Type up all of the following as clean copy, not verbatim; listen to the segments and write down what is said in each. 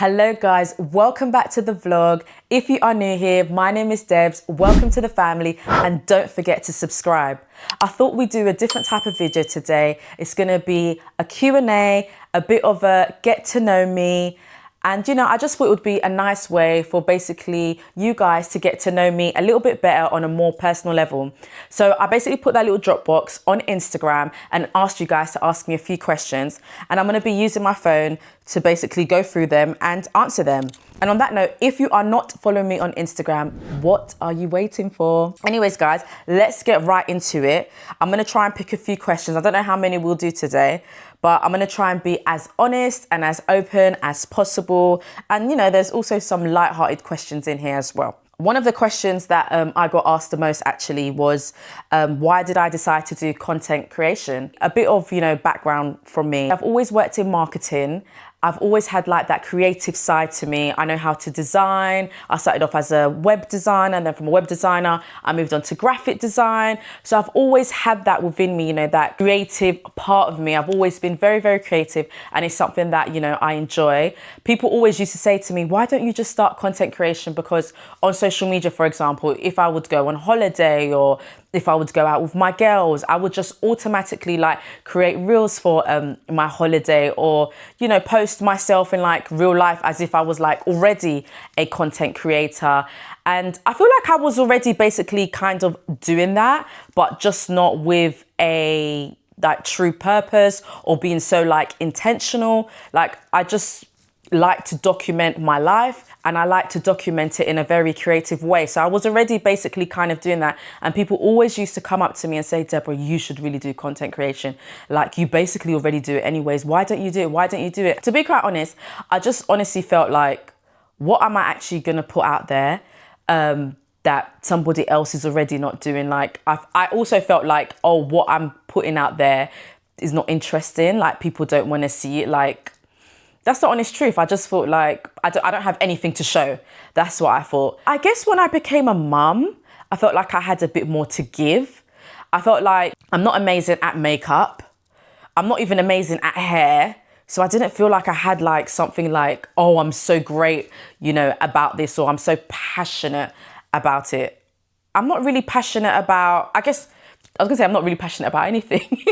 Hello guys, welcome back to the vlog. If you are new here, my name is Debs. Welcome to the family and don't forget to subscribe. I thought we'd do a different type of video today. It's gonna be a Q&A, a bit of a get to know me. And I just thought it would be a nice way for basically you guys to get to know me a little bit better on a more personal level. So I basically put that little Dropbox on Instagram and asked you guys to ask me a few questions. And I'm going to be using my phone to basically go through them and answer them. And on that note, if you are not following me on Instagram, what are you waiting for? Anyways, guys, let's get right into it. I'm going to try and pick a few questions. I don't know how many we'll do today, but I'm going to try and be as honest and as open as possible. And, there's also some light-hearted questions in here as well. One of the questions that I got asked the most actually was, why did I decide to do content creation? A bit of, background from me. I've always worked in marketing. I've always had like that creative side to me. I know how to design. I started off as a web designer, and then from a web designer, I moved on to graphic design. So I've always had that within me, that creative part of me. I've always been very, very creative, and it's something that, I enjoy. People always used to say to me, why don't you just start content creation? Because on social media, for example, if I would go on holiday or if I would go out with my girls, I would just automatically like create reels for my holiday or, post myself in like real life as if I was like already a content creator. And I feel like I was already basically kind of doing that, but just not with a like true purpose or being so like intentional. Like I just like to document my life, and I like to document it in a very creative way. So I was already basically kind of doing that. And people always used to come up to me and say, Deborah, you should really do content creation. Like you basically already do it anyways. Why don't you do it? Why don't you do it? To be quite honest, I just honestly felt like, what am I actually going to put out there that somebody else is already not doing? Like I also felt like, oh, what I'm putting out there is not interesting. Like people don't want to see it. Like, that's the honest truth. I just thought like, I don't have anything to show. That's what I thought. I guess when I became a mum, I felt like I had a bit more to give. I felt like I'm not amazing at makeup. I'm not even amazing at hair. So I didn't feel like I had like something like, oh, I'm so great, about this, or I'm so passionate about it. I'm not really passionate about, I was gonna say I'm not really passionate about anything.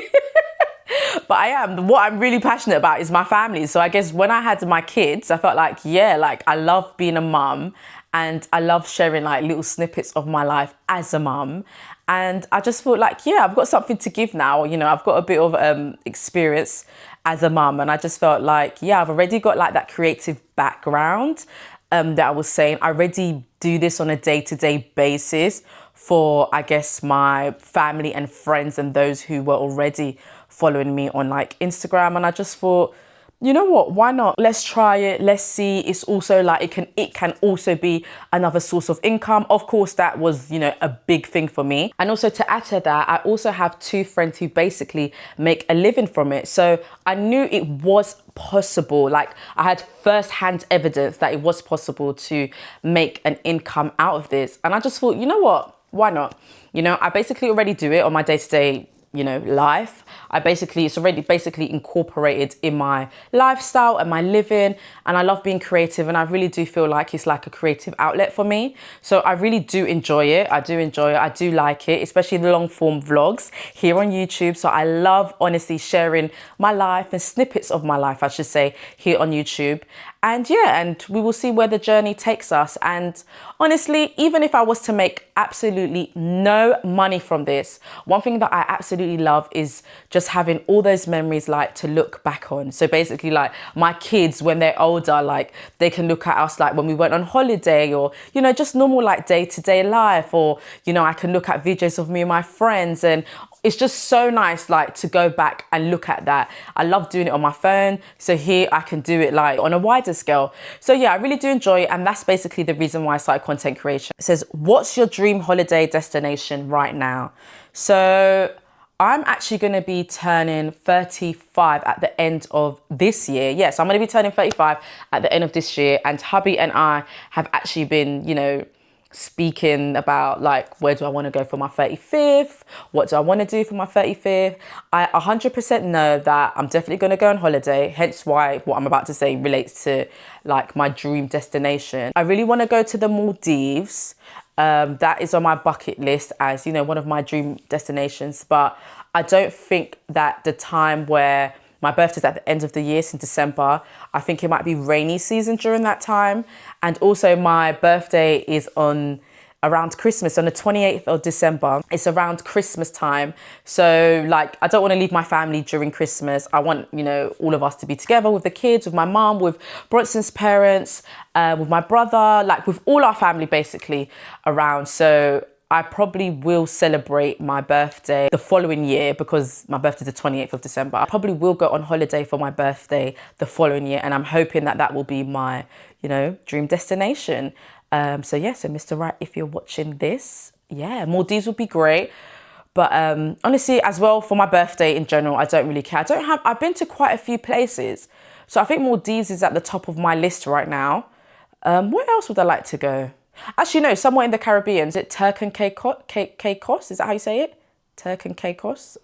But I am. What I'm really passionate about is my family. So I guess when I had my kids, I felt like, yeah, like I love being a mum and I love sharing like little snippets of my life as a mum. And I just felt like, yeah, I've got something to give now. I've got a bit of experience as a mum. And I just felt like, yeah, I've already got like that creative background that I was saying. I already do this on a day-to-day basis for, I guess, my family and friends and those who were already following me on like Instagram. And I just thought, you know what, why not? Let's try it. Let's see. It's also like it can also be another source of income. Of course, that was, a big thing for me. And also to add to that, I also have two friends who basically make a living from it. So I knew it was possible. Like I had first-hand evidence that it was possible to make an income out of this. And I just thought, you know what, why not? I basically already do it on my day-to-day life. It's already basically incorporated in my lifestyle and my living, and I love being creative, and I really do feel like it's like a creative outlet for me. So I really do enjoy it. I do like it, especially the long form vlogs here on YouTube. So I love honestly sharing my life and snippets of my life, I should say, here on YouTube. And yeah, and we will see where the journey takes us. And honestly, even if I was to make absolutely no money from this, one thing that I absolutely love is just having all those memories like to look back on. So basically like my kids, when they're older, like they can look at us like when we went on holiday or, just normal like day-to-day life, or, I can look at videos of me and my friends, and it's just so nice like to go back and look at that. I love doing it on my phone. So here I can do it like on a wider scale. So yeah, I really do enjoy it. And that's basically the reason why I started content creation. It says, what's your dream holiday destination right now? So I'm actually going to be turning 35 at the end of this year. Yes, I'm going to be turning 35 at the end of this year. And hubby and I have actually been, speaking about like, where do I want to go for my 35th? What do I want to do for my 35th? I 100% know that I'm definitely going to go on holiday. Hence why what I'm about to say relates to like my dream destination. I really want to go to the Maldives. That is on my bucket list as, you know, one of my dream destinations. But I don't think that the time where my birthday's at the end of the year, it's in December. I think it might be rainy season during that time. And also my birthday is on around Christmas, on the 28th of December. It's around Christmas time. So like, I don't want to leave my family during Christmas. I want, you know, all of us to be together with the kids, with my mum, with Bronson's parents, with my brother, like with all our family basically around. So I probably will celebrate my birthday the following year because my birthday is the 28th of December. I probably will go on holiday for my birthday the following year, and I'm hoping that that will be my, you know, dream destination. So yeah, so Mr. Right, if you're watching this, yeah, Maldives would be great. But honestly, as well, for my birthday in general, I don't really care. I've been to quite a few places. So I think Maldives is at the top of my list right now. Where else would I like to go? Actually, no, somewhere in the Caribbean. Is it Turk and Caicos? Is that how you say it? Turk and Caicos?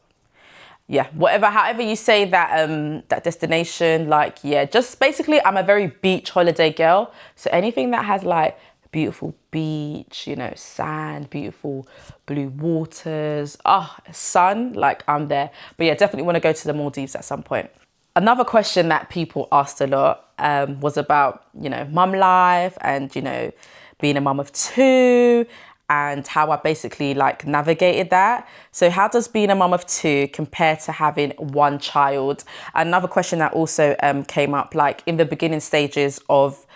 Yeah, whatever, however you say that that destination, like, yeah, just basically I'm a very beach holiday girl. So anything that has like beautiful beach, you know, sand, beautiful blue waters, sun, like I'm there. But yeah, definitely want to go to the Maldives at some point. Another question that people asked a lot was about, you know, mum life and, you know, being a mum of two and how I basically like navigated that. So how does being a mum of two compare to having one child? Another question that also came up, like in the beginning stages of,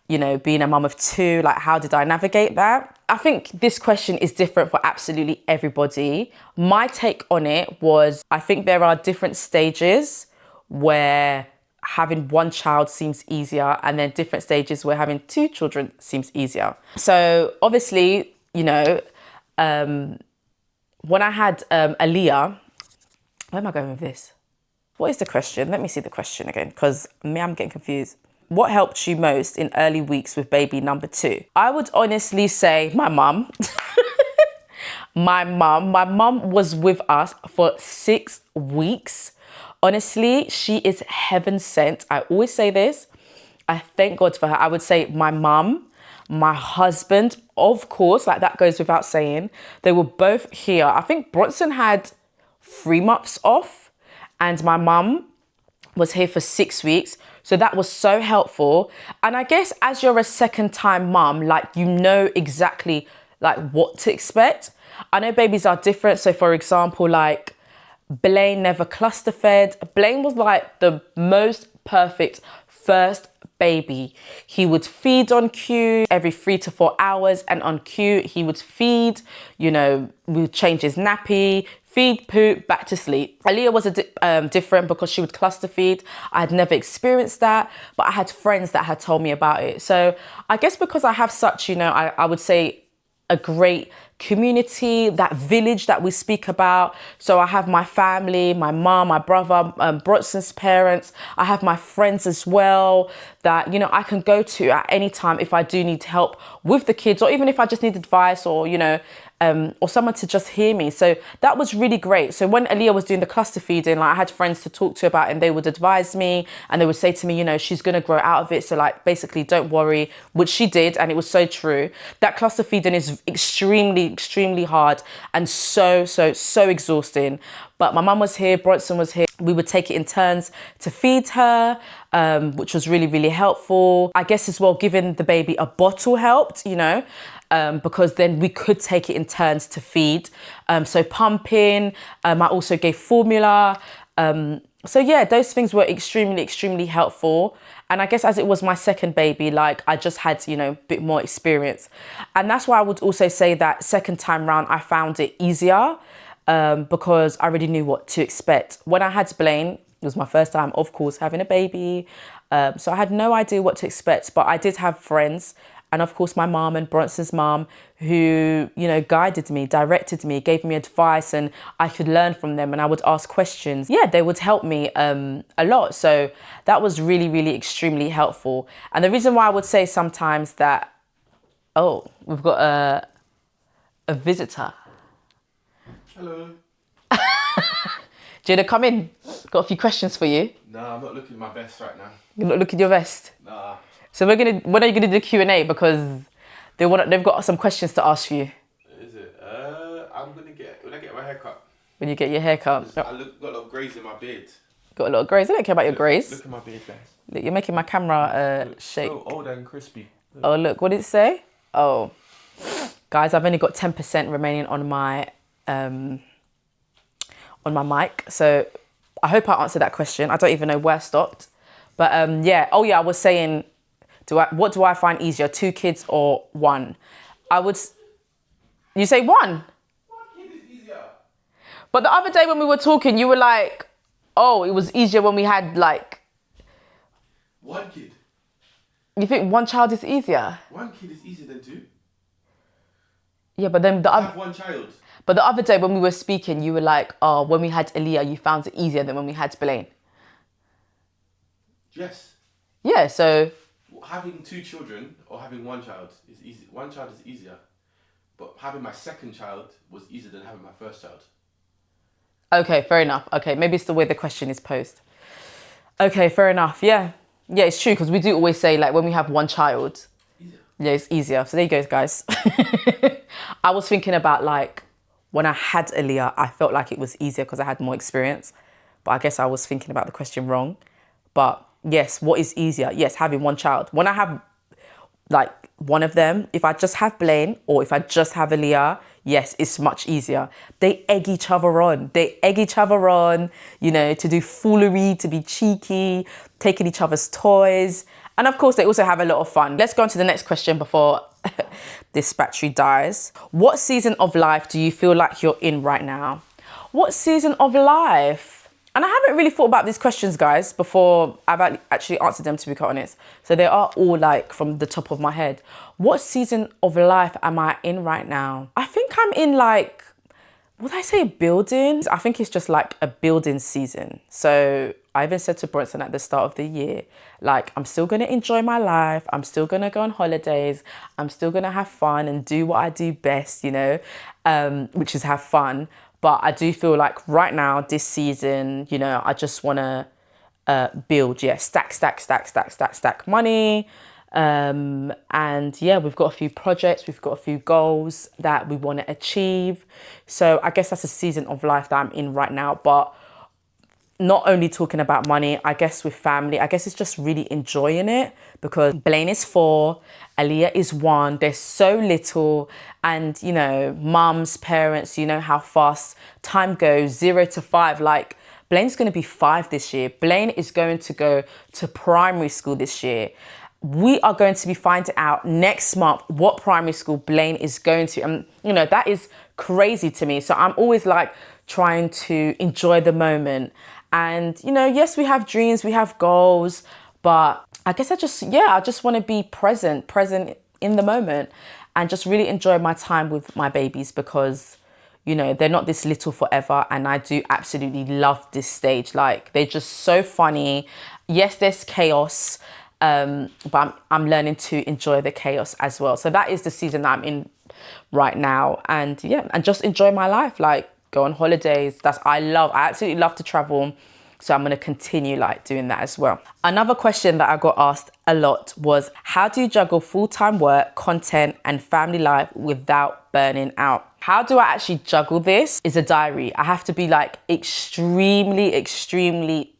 you know, being a mum of two, like how did I navigate that? I think this question is different for absolutely everybody. My take on it was, I think there are different stages where having one child seems easier and then different stages where having two children seems easier. So obviously, you know, when I had Aaliyah, where am I going with this? What is the question? Let me see the question again, because I'm getting confused. What helped you most in early weeks with baby number two? I would honestly say my mum. My mum was with us for 6 weeks. Honestly, she is heaven sent. I always say this. I thank God for her. I would say my mum, my husband, of course, like that goes without saying. They were both here. I think Bronson had 3 months off and my mum was here for 6 weeks. So that was so helpful. And I guess as you're a second time mum, like you know exactly like what to expect. I know babies are different. So for example, like Blaine never cluster fed. Blaine was like the most perfect first baby. He would feed on cue every 3 to 4 hours, and on cue he would feed, you know, we would change his nappy, feed, poop, back to sleep. Aaliyah was different because she would cluster feed. I had never experienced that, but I had friends that had told me about it. So I guess because I have such, you know, I would say a great community, that village that we speak about. So I have my family, my mom, my brother, Bronson's parents. I have my friends as well that, you know, I can go to at any time if I do need help with the kids, or even if I just need advice or, you know, or someone to just hear me. So that was really great. So when Aaliyah was doing the cluster feeding, like I had friends to talk to about it, and they would advise me and they would say to me, you know, she's going to grow out of it. So like, basically don't worry, which she did. And it was so true. That cluster feeding is extremely hard and so exhausting. But my mum was here, Bronson was here. We would take it in turns to feed her, which was really helpful. I guess as well, giving the baby a bottle helped, you know, because then we could take it in turns to feed. So pumping, I also gave formula. So yeah, those things were extremely helpful. And I guess as it was my second baby, like I just had, you know, a bit more experience. And that's why I would also say that second time round, I found it easier because I already knew what to expect. When I had Blaine, it was my first time, of course, having a baby. So I had no idea what to expect, but I did have friends. And of course, my mom and Bronson's mom who, you know, guided me, directed me, gave me advice, and I could learn from them and I would ask questions. Yeah, they would help me a lot. So that was really extremely helpful. And the reason why I would say sometimes that Oh, we've got a visitor. Hello. Do you want to come in? Got a few questions for you. Nah, I'm not looking my best right now. You're not looking your best. Nah. So when are you gonna do Q&A? Because they've got some questions to ask you Is it? I'm gonna when I get my hair cut. when you get your hair cut. Got a lot of greys in my beard. Got a lot of greys. I don't care about your greys. Look at my beard, guys. Look, you're making my camera shake. So old and crispy. Look. Oh, look, what did it say? Oh, guys, I've only got 10% remaining on my mic. So I hope I answered that question. I don't even know where I stopped. But yeah, oh yeah, I was saying, what do I find easier, 2 kids or 1? You say 1? 1 kid is easier. But the other day when we were talking, you were like, oh, it was easier when we had like... 1 kid. You think 1 child is easier? 1 kid is easier than 2. Yeah, but then I have 1 child. But the other day when we were speaking, you were like, oh, when we had Aaliyah, you found it easier than when we had Blaine. Yes. Yeah, so... Having 2 children or having 1 child is easy. 1 child is easier. But having my 2nd child was easier than having my 1st child. Okay, fair enough. Okay, maybe it's the way the question is posed. Okay, fair enough. Yeah. Yeah, it's true, because we do always say, like, when we have 1 child, yeah, it's easier. So there you go, guys. I was thinking about, like, when I had Aaliyah, I felt like it was easier because I had more experience. But I guess I was thinking about the question wrong. But yes, what is easier? Yes, having 1 child. When I have, like, 1 of them, if I just have Blaine or if I just have Aaliyah, yes, it's much easier. They egg each other on. You know, to do foolery, to be cheeky, taking each other's toys. And of course, they also have a lot of fun. Let's go on to the next question before this battery dies. What season of life do you feel like you're in right now? What season of life? And I haven't really thought about these questions, guys, before I've actually answered them, to be quite honest. So they are all like from the top of my head. What season of life am I in right now? I think I'm in like, would I say building? I think it's just like a building season. So I even said to Bronson at the start of the year, like, I'm still going to enjoy my life. I'm still going to go on holidays. I'm still going to have fun and do what I do best, you know, which is have fun. But I do feel like right now, this season, you know, I just want to build, yeah, stack money. And yeah, we've got a few projects, we've got a few goals that we want to achieve. So I guess that's a season of life that I'm in right now. But not only talking about money, I guess with family, I guess it's just really enjoying it, because Blaine is 4, Aaliyah is 1, they're so little, and you know, mums, parents, you know how fast time goes, 0 to 5, like Blaine's going to be 5 this year. Blaine is going to go to primary school this year. We are going to be finding out next month what primary school Blaine is going to. And, you know, that is crazy to me. So I'm always like trying to enjoy the moment. And, you know, yes, we have dreams, we have goals, but I guess I just want to be present in the moment and just really enjoy my time with my babies, because, you know, they're not this little forever. And I do absolutely love this stage. They're just so funny. Yes, there's chaos. But I'm learning to enjoy the chaos as well. So that is the season that I'm in right now. And yeah, and just enjoy my life, like go on holidays. I absolutely love to travel. So I'm going to continue like doing that as well. Another question that I got asked a lot was, how do you juggle full-time work, content and family life without burning out? How do I actually juggle this is a diary. I have to be like extremely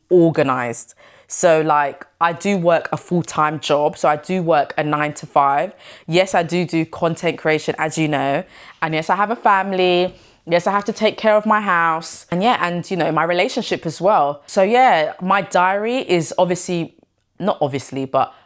organized. So like I do work a full-time job. So I do work a 9 to 5. Yes, I do content creation, as you know. And yes, I have a family. Yes, I have to take care of my house. And yeah, and you know, my relationship as well. So yeah, my diary is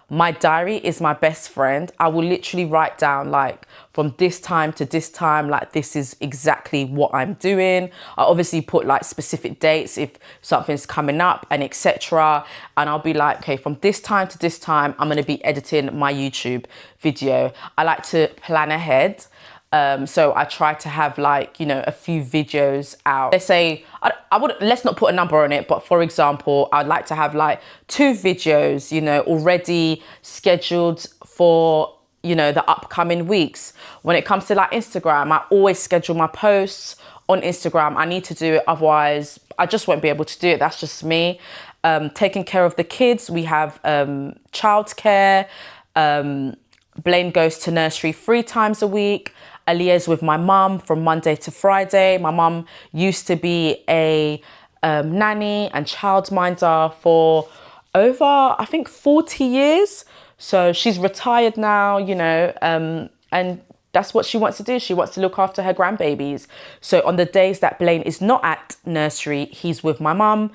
my diary is my best friend. I will literally write down like from this time to this time, like this is exactly what I'm doing. I obviously put like specific dates if something's coming up and etc. And I'll be like, okay, from this time to this time, I'm going to be editing my YouTube video. I like to plan ahead. So I try to have like, you know, a few videos out. Let's say, let's not put a number on it, but for example, I'd like to have like 2 videos, you know, already scheduled for you know, the upcoming weeks. When it comes to like Instagram, I always schedule my posts on Instagram. I need to do it, otherwise I just won't be able to do it. That's just me. Taking care of the kids, we have childcare. Blaine goes to nursery 3 times a week. Aaliyah's with my mum from Monday to Friday. My mum used to be a nanny and childminder for over, I think, 40 years. So she's retired now, you know, and that's what she wants to do. She wants to look after her grandbabies. So on the days that Blaine is not at nursery, he's with my mum.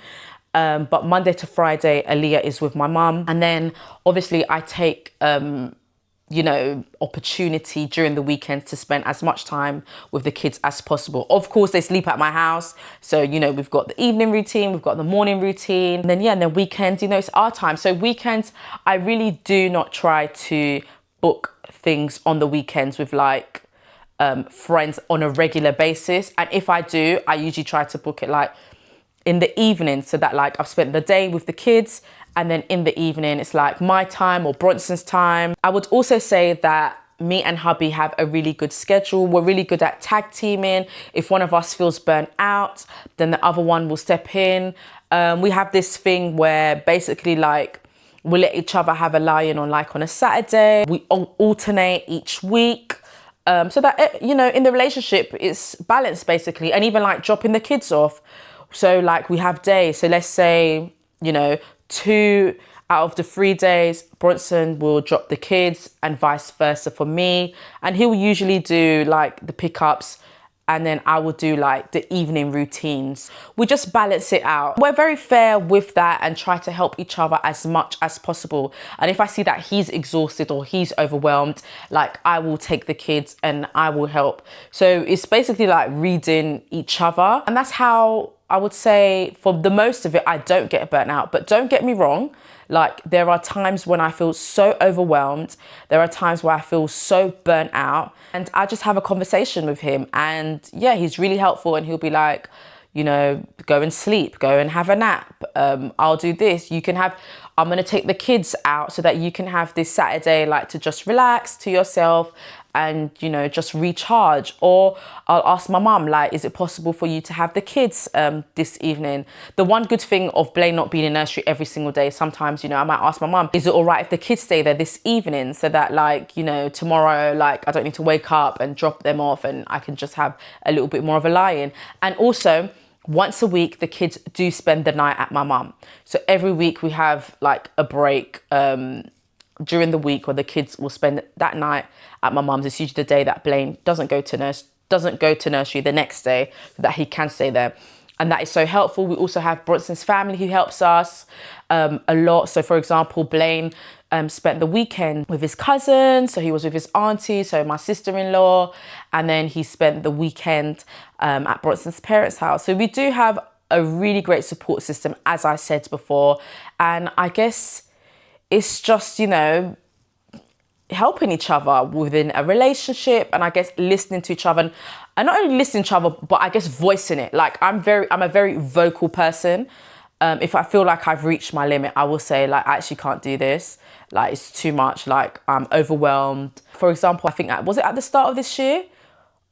But Monday to Friday, Aaliyah is with my mum. And then obviously I take, you know, opportunity during the weekends to spend as much time with the kids as possible. Of course, they sleep at my house. So, you know, we've got the evening routine, we've got the morning routine. And then, yeah, and then weekends, you know, it's our time. So weekends, I really do not try to book things on the weekends with like friends on a regular basis. And if I do, I usually try to book it like in the evening, so that like I've spent the day with the kids, and then in the evening it's like my time or Bronson's time. I would also say that me and hubby have a really good schedule. We're really good at tag teaming. If one of us feels burnt out, then the other one will step in. We have this thing where basically like we let each other have a lie-in on like on a Saturday. We alternate each week. So that, you know, in the relationship it's balanced basically. And even like dropping the kids off. So like we have days. So let's say, you know, 2 out of the 3 days, Bronson will drop the kids and vice versa for me. And he'll usually do like the pickups, and then I will do like the evening routines. We just balance it out. We're very fair with that and try to help each other as much as possible. And if I see that he's exhausted or he's overwhelmed, like I will take the kids and I will help. So it's basically like reading each other. And that's how I would say for the most of it, I don't get burnt out. But don't get me wrong, like there are times when I feel so overwhelmed. There are times where I feel so burnt out, and I just have a conversation with him. And yeah, he's really helpful, and he'll be like, you know, go and sleep, go and have a nap. I'll do this. I'm going to take the kids out so that you can have this Saturday, like to just relax to yourself and, you know, just recharge. Or I'll ask my mum, like, is it possible for you to have the kids this evening? The one good thing of Blaine not being in nursery every single day, sometimes, you know, I might ask my mum, is it all right if the kids stay there this evening so that like, you know, tomorrow, like I don't need to wake up and drop them off and I can just have a little bit more of a lie-in. And also, once a week, the kids do spend the night at my mum. So every week we have like a break during the week where the kids will spend that night at my mum's. It's usually the day that Blaine doesn't go to nursery the next day, so that he can stay there. And that is so helpful. We also have Bronson's family who helps us a lot. So for example, Blaine spent the weekend with his cousin. So he was with his auntie, so my sister-in-law. And then he spent the weekend at Bronson's parents' house. So we do have a really great support system, as I said before. And I guess it's just, you know, helping each other within a relationship, and I guess listening to each other, and not only listening to each other, but I guess voicing it. Like I'm a very vocal person. If I feel like I've reached my limit, I will say like, I actually can't do this. Like it's too much, like I'm overwhelmed. For example, I think, was it at the start of this year?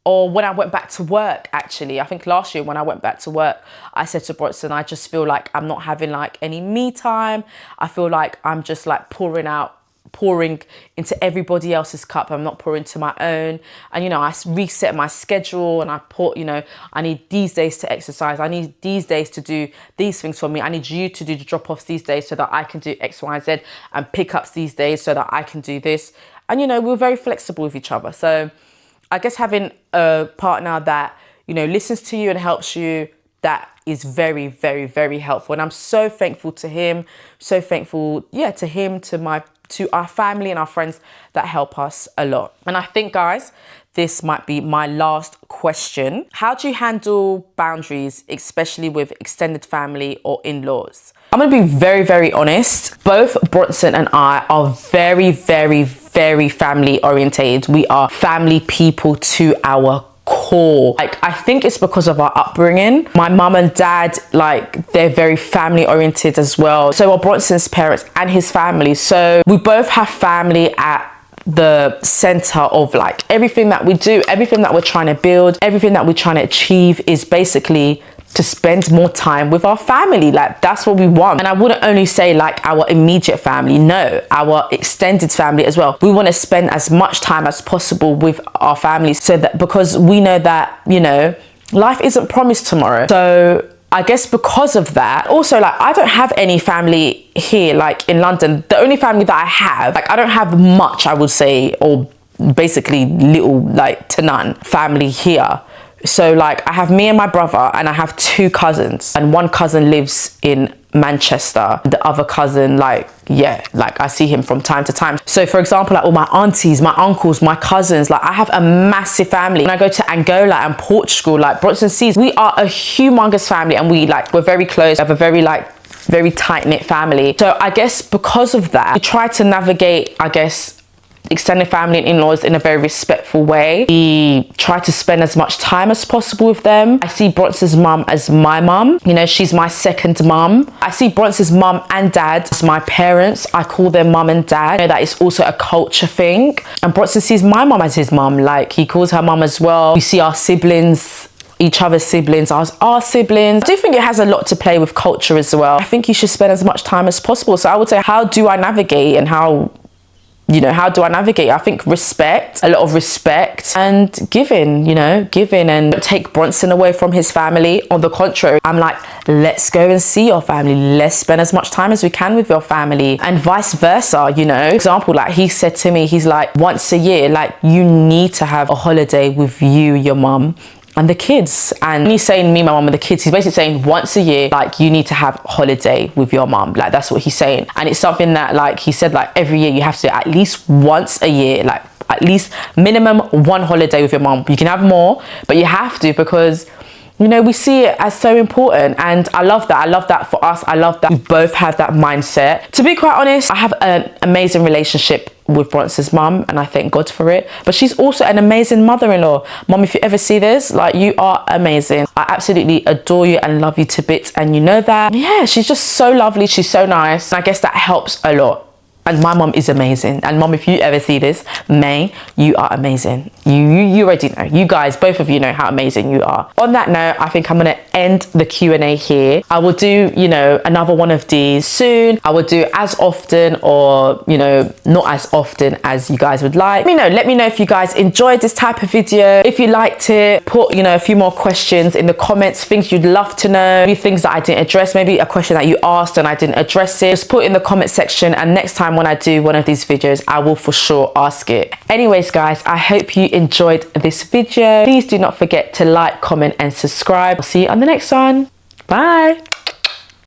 Or when I went back to work, actually, I think last year when I went back to work, I said to Bronson, I just feel like I'm not having like any me time. I feel like I'm just like pouring into everybody else's cup. I'm not pouring to my own. And, you know, I reset my schedule and I put, you know, I need these days to exercise. I need these days to do these things for me. I need you to do the drop-offs these days so that I can do X, Y, Z, and pick-ups these days so that I can do this. And, you know, we're very flexible with each other. So I guess having a partner that, you know, listens to you and helps you, that is very, very, very helpful. And I'm so thankful to him, so thankful, yeah, to him, to our family and our friends that help us a lot. And I think, guys, this might be my last question. How do you handle boundaries, especially with extended family or in-laws? I'm gonna be very, very honest. Both Bronson and I are very, very, very family orientated. We are family people to our core. Like, I think it's because of our upbringing. My mum and dad, like, they're very family oriented as well. So are Bronson's parents and his family. So we both have family at the center of like everything that we do, everything that we're trying to build, everything that we're trying to achieve is basically to spend more time with our family. Like that's what we want. And I wouldn't only say like our immediate family, no, our extended family as well. We want to spend as much time as possible with our families, so that, because we know that, you know, life isn't promised tomorrow. So I guess because of that, also like I don't have any family here, like in London. The only family that I have, like I don't have much, I would say, or basically little, like to none family here. So like I have me and my brother, and I have 2 cousins, and one cousin lives in Manchester. The other cousin, like, yeah, like I see him from time to time. So for example, like all my aunties, my uncles, my cousins, like I have a massive family. When I go to Angola and Portugal, like Bronson sees, we are a humongous family, and we're very close. We have a very tight-knit family. So I guess because of that, we try to navigate, I guess, extended family and in-laws in a very respectful way. We try to spend as much time as possible with them. I see Bronson's mum as my mum. You know, she's my second mum. I see Bronson's mum and dad as my parents. I call them mum and dad. You know, that is also a culture thing. And Bronson sees my mum as his mum. Like he calls her mum as well. We see our siblings, each other's siblings, our siblings. I do think it has a lot to play with culture as well. I think you should spend as much time as possible. So I would say, how do I navigate, and how do I navigate? I think respect, a lot of respect, and giving, and don't take Bronson away from his family. On the contrary, I'm like, let's go and see your family. Let's spend as much time as we can with your family, and vice versa, you know. Example, like he said to me, he's like, once a year, like you need to have a holiday with you, your mum, and the kids. And when he's saying me, my mum, and the kids, he's basically saying once a year, like you need to have holiday with your mum. Like that's what he's saying. And it's something that, like he said, like every year you have to at least once a year, like at least minimum 1 holiday with your mum. You can have more, but you have to, because you know, we see it as so important. And I love that. I love that for us. I love that we both have that mindset. To be quite honest, I have an amazing relationship with Bronson's mum, and I thank God for it. But she's also an amazing mother-in-law. Mum, if you ever see this, like you are amazing. I absolutely adore you and love you to bits, and you know that. Yeah, she's just so lovely. She's so nice. And I guess that helps a lot. And my mum is amazing. And mum, if you ever see this, May, you are amazing. You already know. You guys, both of you know how amazing you are. On that note, I think I'm going to end the Q&A here. I will do, another one of these soon. I will do as often, or, not as often as you guys would like. Let me know if you guys enjoyed this type of video. If you liked it, put, a few more questions in the comments, things you'd love to know, maybe things that I didn't address, maybe a question that you asked and I didn't address it. Just put it in the comment section, and next time when I do one of these videos, I will for sure ask it. Anyways, guys, I hope you enjoyed this video. Please do not forget to like, comment, and subscribe. I'll see you on the next one. Bye.